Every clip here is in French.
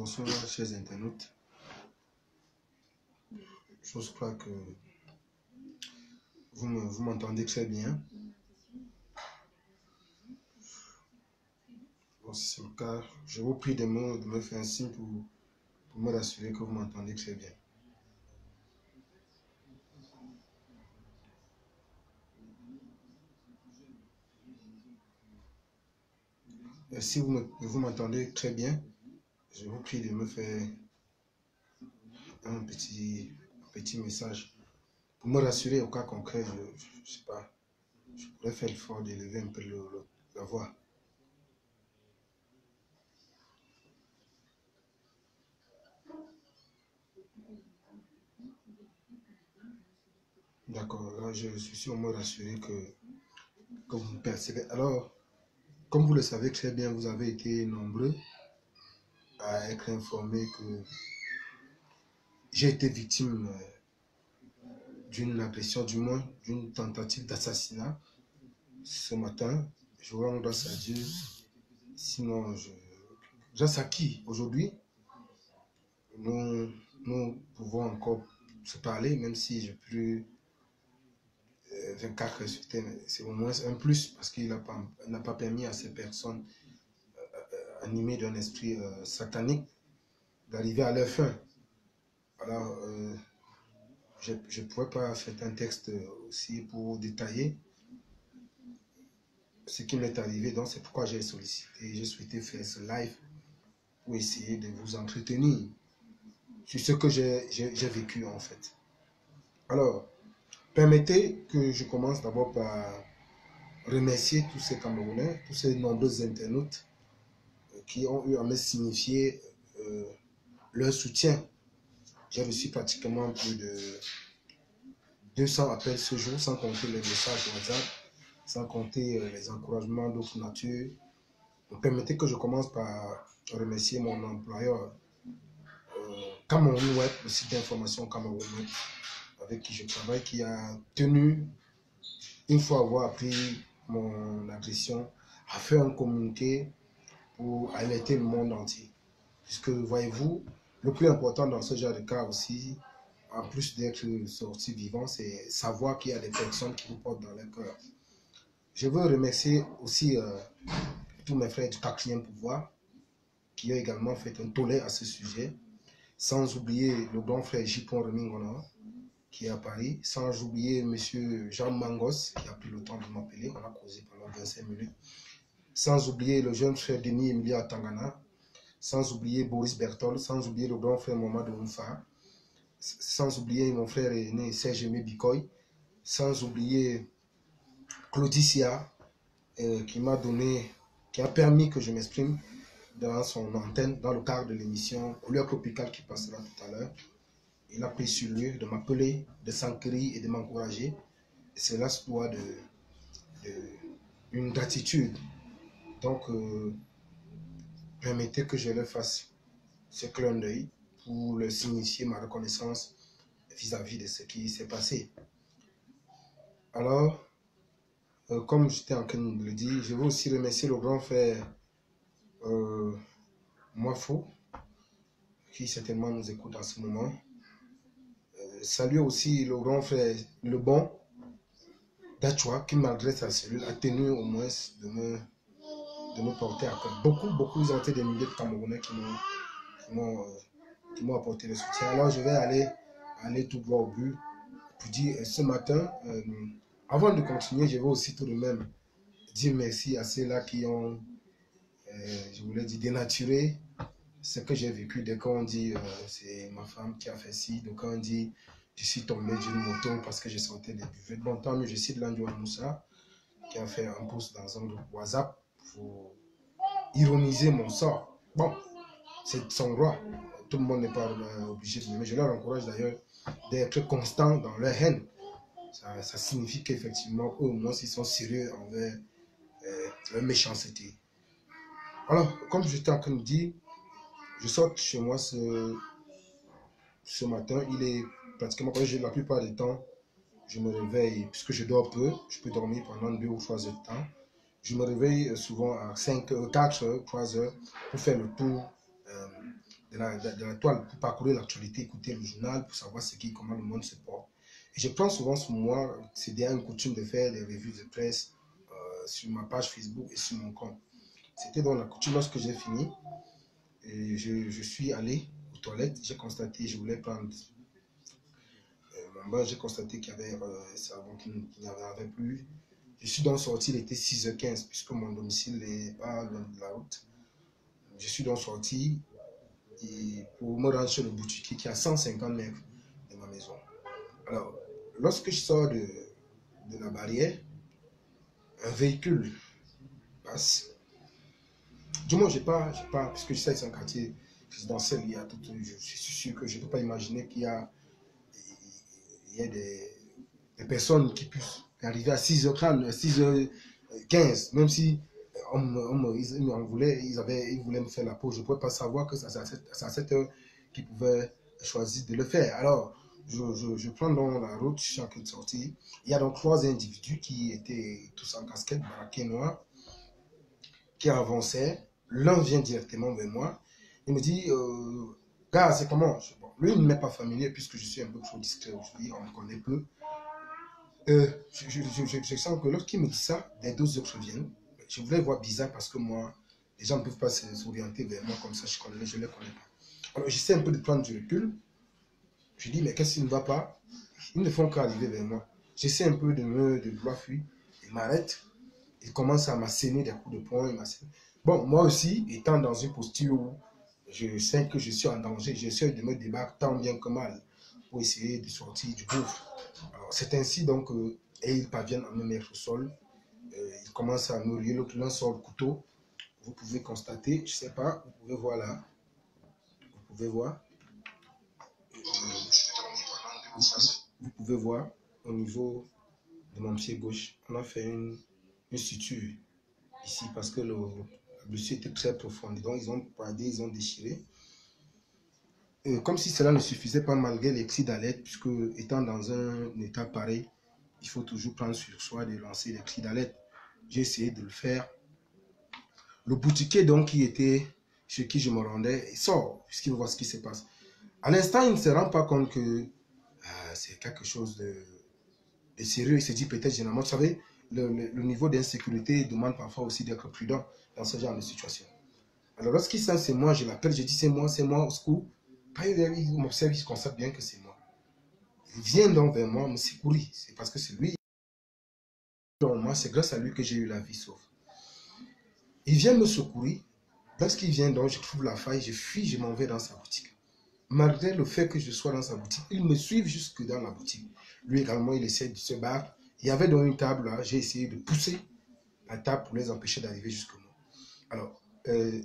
Bonsoir, chers internautes. Je crois que vous m'entendez très bien. Bon, si c'est le cas, je vous prie de me faire un signe pour me rassurer que vous m'entendez très bien. Et si vous m'entendez très bien, je vous prie de me faire un petit message pour me rassurer au cas concret. Je sais pas, je pourrais faire l'effort d'élever un peu la voix. D'accord, là je suis sûrement rassuré que vous me percevez. Alors, comme vous le savez très bien, vous avez été nombreux à être informés que j'ai été victime d'une agression, du moins d'une tentative d'assassinat ce matin. Je rends grâce à Dieu. Sinon, grâce à qui aujourd'hui nous pouvons encore se parler, même si j'ai plus 24 résultats. C'est au moins un plus parce qu'il n'a pas permis à ces personnes animées d'un esprit satanique d'arriver à leur fin. Alors, je ne pourrais pas faire un texte aussi pour détailler ce qui m'est arrivé, donc c'est pourquoi j'ai souhaité faire ce live pour essayer de vous entretenir sur ce que j'ai vécu en fait. Alors, permettez que je commence d'abord par remercier tous ces Camerounais, tous ces nombreux internautes qui ont eu à me signifier leur soutien. J'ai reçu pratiquement plus de 200 appels ce jour, sans compter les messages WhatsApp, sans compter les encouragements d'autres natures. Permettez que je commence par remercier mon employeur Cameroun Web, le site d'information Cameroun Web, avec qui je travaille, qui a tenu, une fois avoir appris mon agression, à faire un communiqué pour alerter le monde entier. Puisque, voyez-vous, le plus important dans ce genre de cas aussi, en plus d'être sorti vivant, c'est savoir qu'il y a des personnes qui vous portent dans leur cœur. Je veux remercier aussi tous mes frères du 4e pouvoir, qui ont également fait un tollé à ce sujet. Sans oublier le grand frère Jipon Remingona, qui est à Paris. Sans oublier M. Jean Mangos, qui a pris le temps de m'appeler. On a causé pendant 25 minutes. Sans oublier le jeune frère Denis Emilia Tangana. Sans oublier Boris Bertol. Sans oublier le grand frère Mamadou Moufa. Sans oublier mon frère aîné Serge Aimé Bikoy. Sans oublier Claudicia, qui a permis que je m'exprime dans son antenne, dans le cadre de l'émission Couleur Tropicale qui passera tout à l'heure. Il a pris sur lui de m'appeler, de s'enquérir et de m'encourager. Cela se doit d'une gratitude. Donc, permettez que je leur fasse ce clin d'œil pour leur signifier ma reconnaissance vis-à-vis de ce qui s'est passé. Alors, comme j'étais en train de le dire, je veux aussi remercier le grand frère Moifo, qui certainement nous écoute en ce moment. Saluer aussi le grand frère Lebon Dachua, qui malgré sa cellule a tenu au moins de me porter à cœur. Beaucoup, ils ont été des milliers de Camerounais qui m'ont apporté le soutien. Alors je vais aller tout droit au but pour dire ce matin, avant de continuer, je vais aussi tout de même dire merci à ceux-là qui ont, je voulais dire, dénaturé ce que j'ai vécu. Dès qu'on dit c'est ma femme qui a fait ci, donc on dit je suis tombé d'une moto parce que je sentais des buvettes. Bon, tant mieux, je cite Landjo Moussa qui a fait un post dans un groupe WhatsApp pour ironiser mon sort. Bon, c'est son droit. Tout le monde n'est pas obligé de m'aimer. Je leur encourage d'ailleurs d'être constants dans leur haine. Ça signifie qu'effectivement, eux, au moins, ils sont sérieux envers leur méchanceté. Alors, comme j'étais en train de dire, je sors chez moi ce matin. Il est pratiquement, la plupart du temps, je me réveille, puisque je dors peu, je peux dormir pendant 2 ou 3 heures de temps. Je me réveille souvent à 4 heures, 3 heures pour faire le tour de la toile pour parcourir l'actualité, écouter le journal pour savoir comment le monde se porte. Et je prends souvent sur moi, c'est déjà une coutume de faire des revues de presse sur ma page Facebook et sur mon compte. C'était donc la coutume lorsque j'ai fini. Et je suis allé aux toilettes, j'ai constaté, je voulais prendre mon bain, j'ai constaté qu'il y avait savon qu'il n'y avait plus. Je suis donc sorti, il était 6h15, puisque mon domicile n'est pas loin de la route. Je suis donc sorti et pour me rendre chez le boutiquier qui est à 150 mètres de ma maison. Alors, lorsque je sors de la barrière, un véhicule passe. Du moins, puisque je sais que c'est un quartier résidentiel, il y a tout, je suis sûr que je ne peux pas imaginer il y a des personnes qui puissent arriver à 6h30, 6h15, même si ils voulaient me faire la pause. Je ne pouvais pas savoir que c'est à cette heure qu'ils pouvaient choisir de le faire. Alors, je prends donc la route, je suis en train de sortir. Il y a donc 3 individus qui étaient tous en casquette, braqués noirs, qui avançaient. L'un vient directement vers moi. Il me dit, gars, c'est comment? Bon, lui, il ne m'est pas familier puisque je suis un peu trop discret aujourd'hui, on me connaît peu. Je sens que lorsqu'il me dit ça, les 2 autres viennent. Je voulais voir bizarre parce que moi, les gens ne peuvent pas s'orienter vers moi comme ça, je ne les connais pas. Alors j'essaie un peu de prendre du recul. Je dis, mais qu'est-ce qui ne va pas? Ils ne font qu'arriver vers moi. J'essaie un peu de vouloir fuir. Ils m'arrêtent. Ils commencent à m'asséner des coups de poing. Bon, moi aussi, étant dans une posture où je sais que je suis en danger, j'essaie de me débattre tant bien que mal pour essayer de sortir du gouffre. C'est ainsi donc et ils parviennent à me mettre au sol. Ils commencent à me rier, l'autre sort le couteau. Vous pouvez constater, je ne sais pas, vous pouvez voir là. Vous pouvez voir. Vous pouvez voir au niveau de mon pied gauche, on a fait une suture ici parce que la blessure était très profonde. Donc ils ont bradé, ils ont déchiré. Comme si cela ne suffisait pas malgré les cris d'alerte, puisque étant dans un état pareil, il faut toujours prendre sur soi de lancer des cris d'alerte. J'ai essayé de le faire. Le boutiquier donc qui était chez qui je me rendais, il sort puisqu'il voit ce qui se passe. À l'instant, il ne se rend pas compte que c'est quelque chose de sérieux. Il se dit peut-être généralement, vous savez, le niveau d'insécurité demande parfois aussi d'être prudent dans ce genre de situation. Alors lorsqu'il sent c'est moi, je l'appelle, je dis c'est moi, au secours. Il m'observe, il constate bien que c'est moi. Il vient donc vers moi me secourir. C'est parce que c'est lui. Donc moi, c'est grâce à lui que j'ai eu la vie sauve. Il vient me secourir. Lorsqu'il vient donc, je trouve la faille, je fuis, je m'en vais dans sa boutique. Malgré le fait que je sois dans sa boutique, il me suit jusque dans la boutique. Lui également, il essaie de se battre. Il y avait donc une table là, j'ai essayé de pousser la table pour les empêcher d'arriver jusque moi. Alors,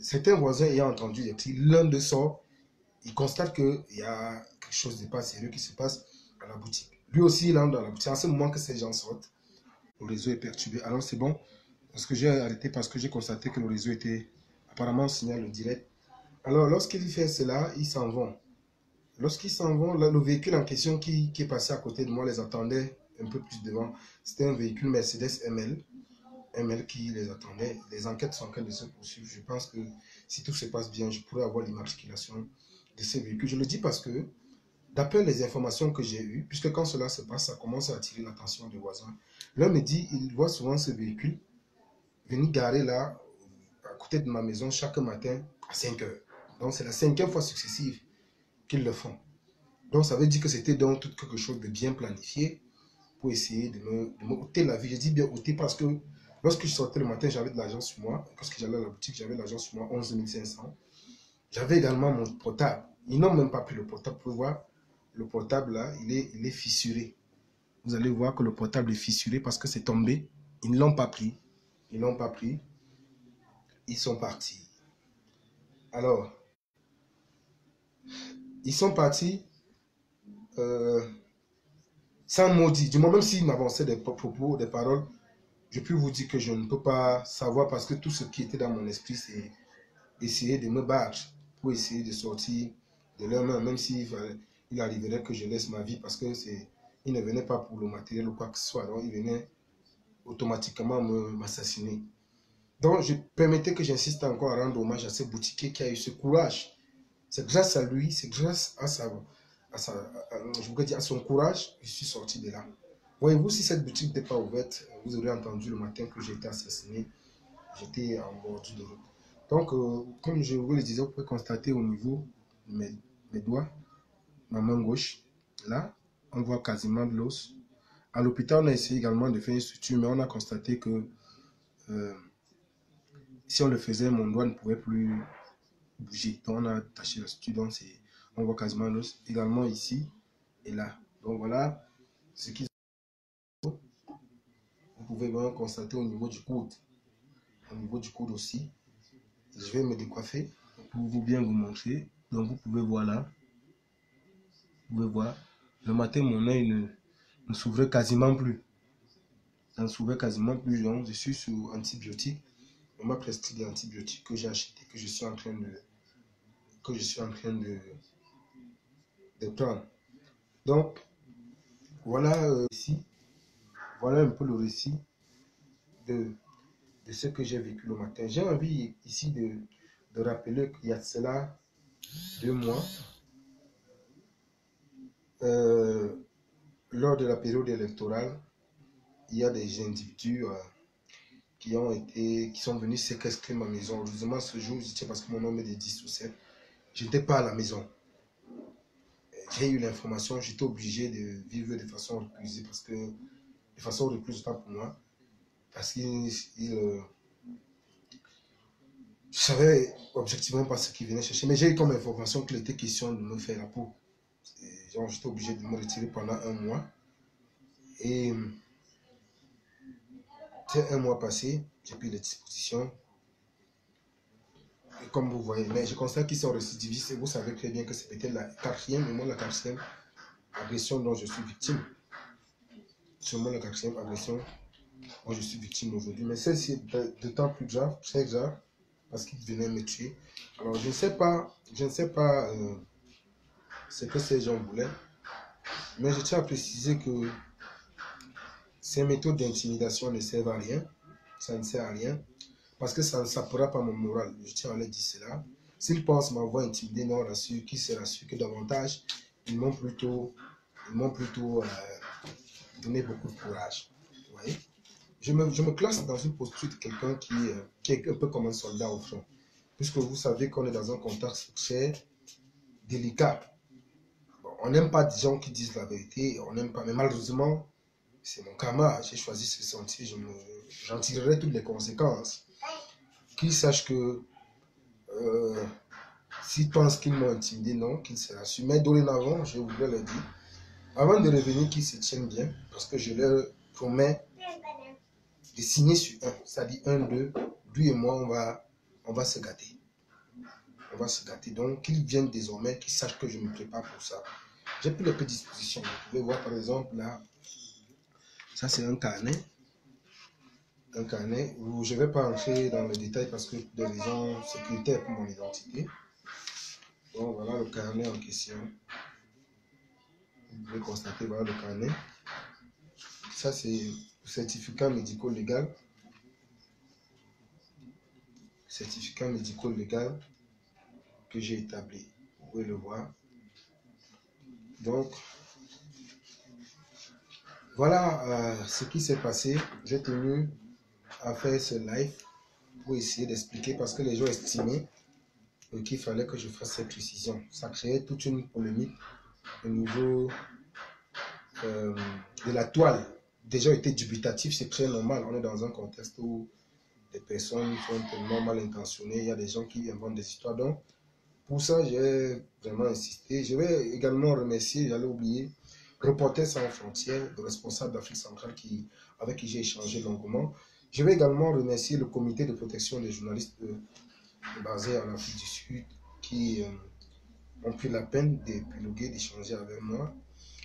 certains voisins ayant entendu les cris, l'un de sort, il constate qu'il y a quelque chose de pas sérieux qui se passe à la boutique. Lui aussi, il entre dans la boutique. C'est en ce moment que ces gens sortent. Le réseau est perturbé. Alors, c'est bon, parce que j'ai arrêté, parce que j'ai constaté que le réseau était apparemment en signal direct. Alors, lorsqu'il fait cela, ils s'en vont. Lorsqu'ils s'en vont, là, le véhicule en question qui est passé à côté de moi les attendait un peu plus devant. C'était un véhicule Mercedes ML qui les attendait. Les enquêtes sont en train de se poursuivre. Je pense que si tout se passe bien, je pourrais avoir l'immatriculation de ces véhicules. Je le dis parce que, d'après les informations que j'ai eues, puisque quand cela se passe, ça commence à attirer l'attention des voisins. L'un me dit, il voit souvent ce véhicule venir garer là, à côté de ma maison, chaque matin à 5 heures. Donc c'est la 5e fois successive qu'ils le font. Donc ça veut dire que c'était donc tout quelque chose de bien planifié pour essayer de me ôter la vie. Je dis bien ôter parce que lorsque je sortais le matin, j'avais de l'argent sur moi. Lorsque j'allais à la boutique, j'avais de l'argent sur moi, 11 500. J'avais également mon portable. Ils n'ont même pas pris le portable. Pour voir, le portable là, il est fissuré. Vous allez voir que le portable est fissuré parce que c'est tombé. Ils ne l'ont pas pris. Ils n'ont pas pris. Ils sont partis. Alors, ils sont partis sans maudit. Du moment même s'ils m'avançaient des propos, des paroles, je peux vous dire que je ne peux pas savoir parce que tout ce qui était dans mon esprit, c'est essayer de me battre pour essayer de sortir de leurs mains, même s'il arriverait que je laisse ma vie parce que ils ne venaient pas pour le matériel ou quoi que ce soit. Donc, ils venaient automatiquement m'assassiner. Donc, je permettais que j'insiste encore à rendre hommage à ce boutiquier qui a eu ce courage C'est grâce à lui, c'est grâce à je voudrais dire à son courage, je suis sorti de là. Voyez-vous, si cette boutique n'était pas ouverte, vous aurez entendu le matin que j'ai été assassiné. J'étais en bordure de route. Donc, comme je vous le disais, vous pouvez constater au niveau de mes doigts, ma main gauche, là, on voit quasiment de l'os. À l'hôpital, on a essayé également de faire une suture, mais on a constaté que si on le faisait, mon doigt ne pouvait plus bouger. Donc, on a attaché la suture, donc on voit quasiment l'os. Également ici et là. Donc, voilà ce qui vous pouvez vraiment constater au niveau du coude. Au niveau du coude aussi. Je vais me décoiffer pour vous bien vous montrer. Donc, vous pouvez voir là. Vous pouvez voir. Le matin, mon œil ne s'ouvrait quasiment plus. Ça ne s'ouvrait quasiment plus. Donc, je suis sous antibiotiques. On m'a prescrit des antibiotiques que j'ai acheté, que je suis en train de prendre. Donc, voilà ici. Voilà un peu le récit de ce que j'ai vécu le matin. J'ai envie ici de rappeler qu'il y a cela 2 mois, lors de la période électorale, il y a des individus qui sont venus séquestrer ma maison. Heureusement, ce jour, j'étais parce que mon nom est de 10 ou 7. Je n'étais pas à la maison. J'ai eu l'information, j'étais obligé de vivre de façon reclusée parce que, de façon recluse, pas pour moi, parce qu'il je savais objectivement pas ce qu'il venait chercher, mais j'ai eu comme information qu'il était question de me faire la peau. J'étais obligé de me retirer pendant 1 mois. Et c'est 1 mois passé, j'ai pris les dispositions. Et comme vous voyez, mais je constate qu'ils sont récidivistes et vous savez très bien que c'est peut-être la 4e, au moins la 4e agression dont je suis victime. C'est au moins la 4e agression dont je suis victime aujourd'hui. Mais celle-ci est d'autant plus grave, très grave, parce qu'ils venaient me tuer. Alors je ne sais pas ce que ces gens voulaient, mais je tiens à préciser que ces méthodes d'intimidation ne servent à rien. Ça ne sert à rien. Parce que ça ne sapera pas mon moral. Je tiens à leur dire cela. S'ils pensent m'avoir intimidé, non, rassure, qui se rassure que davantage, ils m'ont plutôt donné beaucoup de courage. Vous voyez? Je me classe dans une posture de quelqu'un qui est un peu comme un soldat au front. Puisque vous savez qu'on est dans un contexte très délicat. Bon, on n'aime pas des gens qui disent la vérité, on n'aime pas, mais malheureusement, c'est mon karma. J'ai choisi ce sentier, j'en tirerai toutes les conséquences. Qu'ils sachent que s'ils pensent qu'ils m'ont intimidé, non, qu'ils se rassurent. Mais dorénavant, je voudrais leur dire, avant de revenir, qu'ils se tiennent bien, parce que je leur promets de signer sur un. Ça dit 1, 2, lui et moi, on va se gâter. On va se gâter. Donc, qu'ils viennent désormais, qu'ils sachent que je me prépare pour ça. J'ai pris les petites dispositions. Vous pouvez voir par exemple là, ça c'est un carnet. Un carnet où je ne vais pas entrer dans le détail parce que des raisons sécuritaires pour mon identité. Donc voilà le carnet en question. Vous pouvez constater, voilà le carnet. Ça c'est le certificat médico-légal. Certificat médico-légal que j'ai établi. Vous pouvez le voir. Donc, voilà ce qui s'est passé. J'ai tenu à faire ce live pour essayer d'expliquer parce que les gens estimaient qu'il fallait que je fasse cette précision. Ça créait toute une polémique au niveau de la toile. Des gens étaient dubitatifs, c'est très normal. On est dans un contexte où des personnes sont tellement mal intentionnées. Il y a des gens qui inventent des histoires. Donc, pour ça, j'ai vraiment insisté. Je vais également remercier, j'allais oublier, Reporters sans frontières, le responsable d'Afrique centrale avec qui j'ai échangé longuement. Je vais également remercier le comité de protection des journalistes basé en Afrique du Sud qui ont pris la peine d'épiloguer, d'échanger avec moi.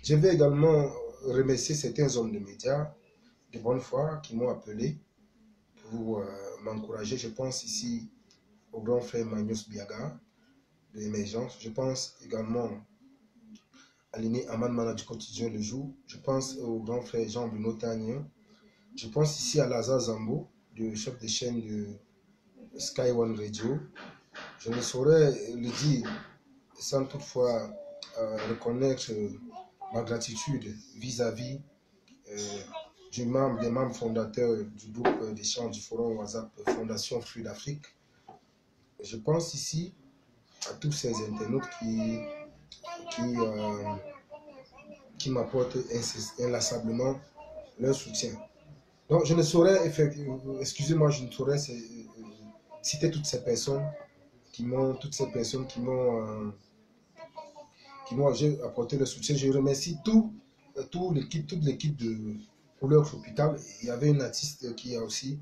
Je vais également remercier certains hommes de médias de bonne foi qui m'ont appelé pour m'encourager. Je pense ici au grand frère Magnus Biaga de l'émergence. Je pense également à l'aîné Aman Mana du quotidien Le Jour. Je pense au grand frère Jean-Bruno Tagnon. Je pense ici à Lazare Zambo, le chef de chaîne de Sky One Radio. Je ne saurais le dire sans toutefois reconnaître ma gratitude vis-à-vis des membres fondateurs du groupe d'échange du forum WhatsApp Fondation Fruits d'Afrique. Je pense ici à tous ces internautes qui m'apportent inlassablement leur soutien. Donc, je ne saurais, excusez-moi, je ne saurais citer toutes ces personnes qui m'ont apporté le soutien. Je remercie toute l'équipe de Couleur Tropicale. Il y avait une artiste qui a aussi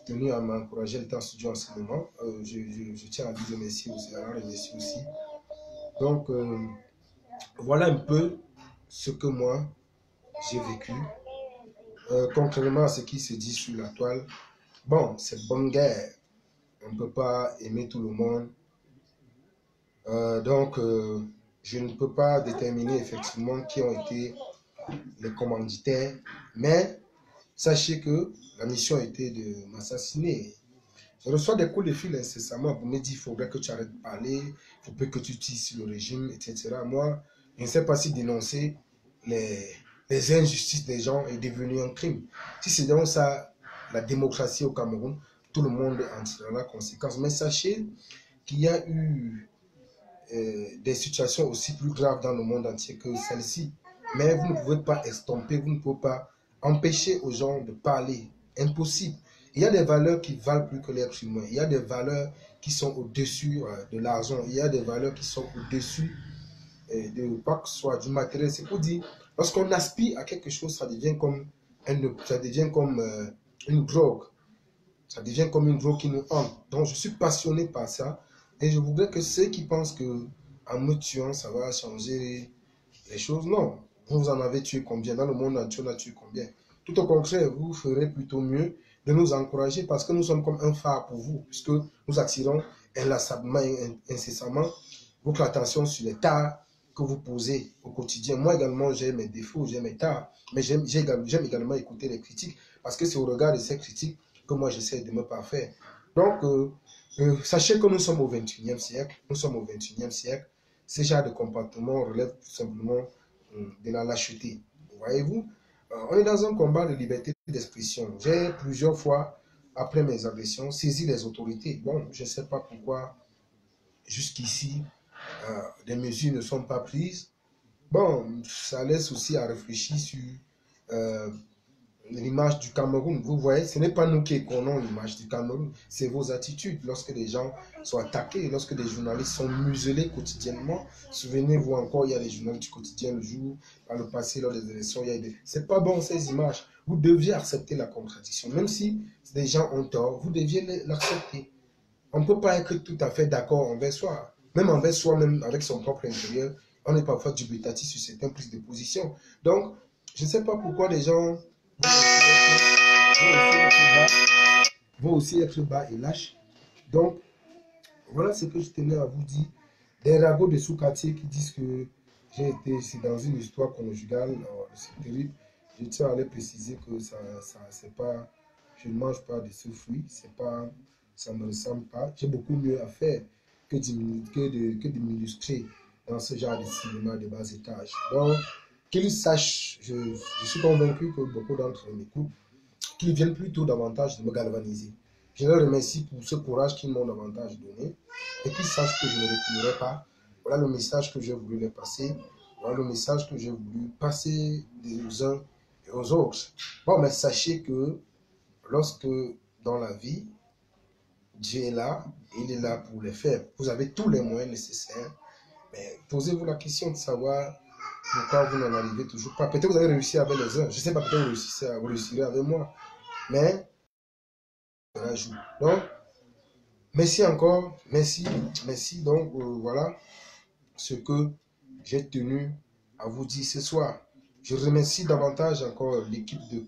tenu à m'encourager. Elle était en studio en ce moment. Je tiens à lui remercier aussi. Donc, voilà un peu ce que moi, j'ai vécu. Contrairement à ce qui se dit sur la toile, bon, c'est bonne guerre. On ne peut pas aimer tout le monde. Donc, je ne peux pas déterminer effectivement qui ont été les commanditaires, mais sachez que la mission était de m'assassiner. Je reçois des coups de fil incessamment pour me dire il faudrait que tu arrêtes de parler, il faut que tu tires sur le régime, etc. Moi, je ne sais pas si dénoncer les injustices des gens est devenu un crime. Si c'est donc ça, la démocratie au Cameroun, tout le monde en tirera la conséquence. Mais sachez qu'il y a eu des situations aussi plus graves dans le monde entier que celle-ci. Mais vous ne pouvez pas estomper, vous ne pouvez pas empêcher aux gens de parler. Impossible. Il y a des valeurs qui valent plus que l'être humain. Il y a des valeurs qui sont au-dessus de l'argent. Il y a des valeurs qui sont au-dessus de pas que ce soit du matériel. C'est pour dire, lorsqu'on aspire à quelque chose, ça devient comme une drogue. Ça devient comme une drogue qui nous hante. Donc, je suis passionné par ça. Et je voudrais que ceux qui pensent que en me tuant, ça va changer les choses, non. Vous en avez tué combien? Dans le monde entier, on a tué combien? Tout au contraire, vous ferez plutôt mieux de nous encourager parce que nous sommes comme un phare pour vous, puisque nous attirons inlassablement et incessamment votre attention sur les tares que vous posez au quotidien. Moi également, j'ai mes défauts, j'ai mes tares, mais j'aime également écouter les critiques parce que c'est au regard de ces critiques que moi j'essaie de me parfaire. Donc, sachez que nous sommes au 21e siècle. Nous sommes au 21e siècle. Ce genre de comportement relève tout simplement de la lâcheté. Voyez-vous, on est dans un combat de liberté d'expression. J'ai plusieurs fois, après mes agressions, saisi les autorités. Bon, je ne sais pas pourquoi, jusqu'ici, des mesures ne sont pas prises. Bon, ça laisse aussi à réfléchir sur l'image du Cameroun. Vous voyez, ce n'est pas nous qui connaissons l'image du Cameroun, c'est vos attitudes. Lorsque les gens sont attaqués, lorsque des journalistes sont muselés quotidiennement, souvenez-vous encore, il y a les journalistes du quotidien le jour, par le passé, lors des élections, il y a des... C'est pas bon ces images. Vous deviez accepter la contradiction. Même si des gens ont tort, vous deviez l'accepter. On ne peut pas être tout à fait d'accord envers soi. Même envers soi, même avec son propre intérieur, on est parfois dubitatif sur certaines prises de position. Donc, je ne sais pas pourquoi les gens vont aussi être bas et lâches. Donc, voilà ce que je tenais à vous dire. Des ragots de sous-quartier qui disent que j'ai été c'est dans une histoire conjugale, c'est terrible. Je tiens à les préciser que c'est pas, je ne mange pas de ce fruit, c'est pas, ça ne me ressemble pas. J'ai beaucoup mieux à faire que de m'illustrer dans ce genre de cinéma de bas étage. Donc, qu'ils sachent, je suis convaincu que beaucoup d'entre eux m'écoutent, qu'ils viennent plutôt davantage de me galvaniser. Je les remercie pour ce courage qu'ils m'ont davantage donné et qu'ils sachent que je ne reculerai pas. Voilà le message que j'ai voulu les passer. Voilà le message que j'ai voulu passer aux uns et aux autres. Bon, mais sachez que lorsque dans la vie, Dieu est là, il est là pour les faire. Vous avez tous les moyens nécessaires. Mais posez-vous la question de savoir pourquoi vous n'en arrivez toujours pas. Peut-être que vous avez réussi avec les uns. Je ne sais pas, peut-être que vous réussirez avec moi. Mais, donc, merci encore. Merci. Donc, voilà ce que j'ai tenu à vous dire ce soir. Je remercie davantage encore l'équipe de